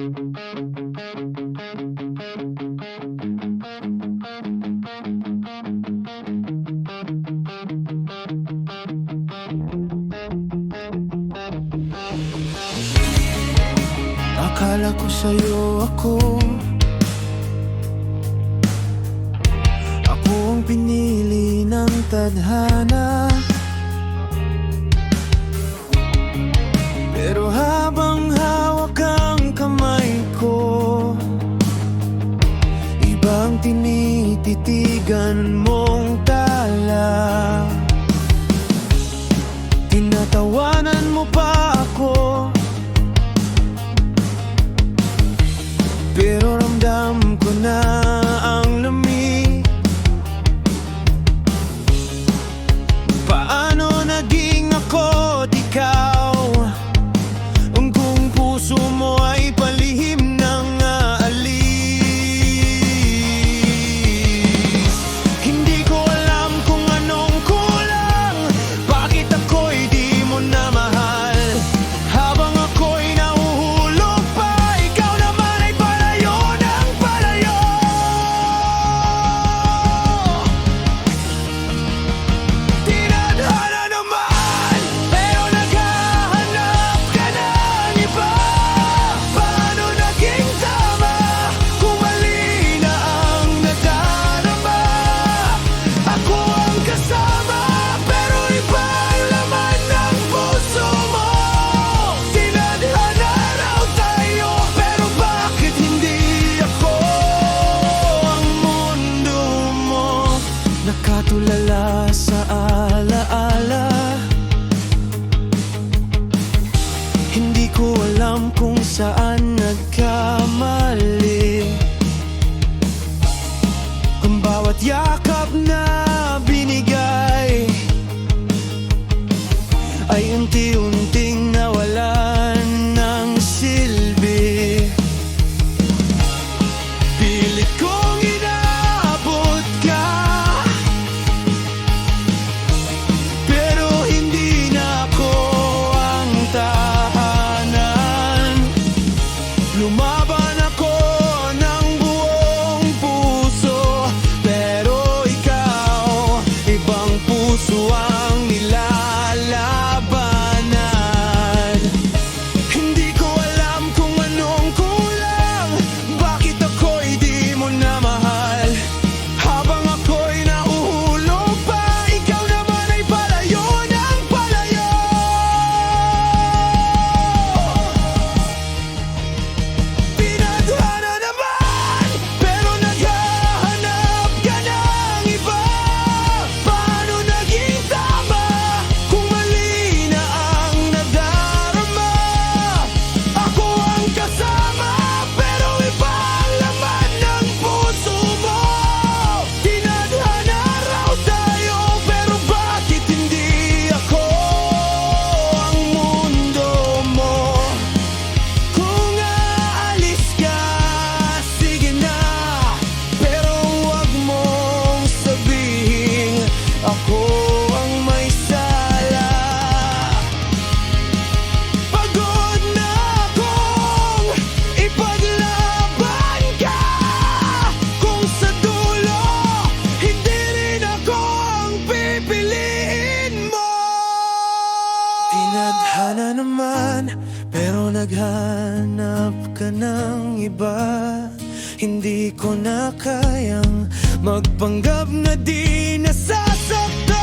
Akala ko sa'yo ako ang pinili ng tadhana. Pero habang hawak ang kamay ko, ibang tinititigan mong tala. Tinatawanan mo pa ako, pero ramdam ko na ang lamig. Paano naging ako't ikaw, kung puso mo ay palihim ng aalis? Hindi ko alam kung anong kulang, bakit ako'y di mo na mahal. Habang ako'y nahuhulog pa, ikaw naman ay palayo ng palayo. Tinadhana naman, pero naghahanap ka ng iba. Paano naging tama kung mali na ang nadarama? Ako ang kasama, pero iba ang laman ng puso mo. Tinadhana raw tayo, pero bakit hindi ako ang mundo mo? Nakatulala sa alaala, hindi ko alam kung saan nagkamali. Ang bawat yakap na binigay ay unti-unting nawalan ng silbi. Pilit kong inaabot ka, pero hindi na ako ang tahanan. Lumaban ako ng buong puso, pero ikaw, ibang puso ang nilalabanan. Hindi ko alam kung anong kulang, bakit ako'y di mo na mahal. Habang ako'y nahuhulog pa, ikaw naman ay palayo ng palayo. Tinadhana naman, pero naghahanap ka ng iba. Paano naging tama kung mali na ang nadarama? Ako ang kasama, pero iba ang laman ng puso mo. Tinadhana raw tayo, pero bakit hindi ako ang mundo mo? Kung aalis ka, sige na, pero huwag mong sabihin ako ang may sala. Pagod na akong ipaglaban ka, kung sa dulo hindi rin ako ang pipiliin mo. Tinadhana naman, pero naghanap ka ng iba. Hindi ko na kayang magpanggap na di nasasaktan.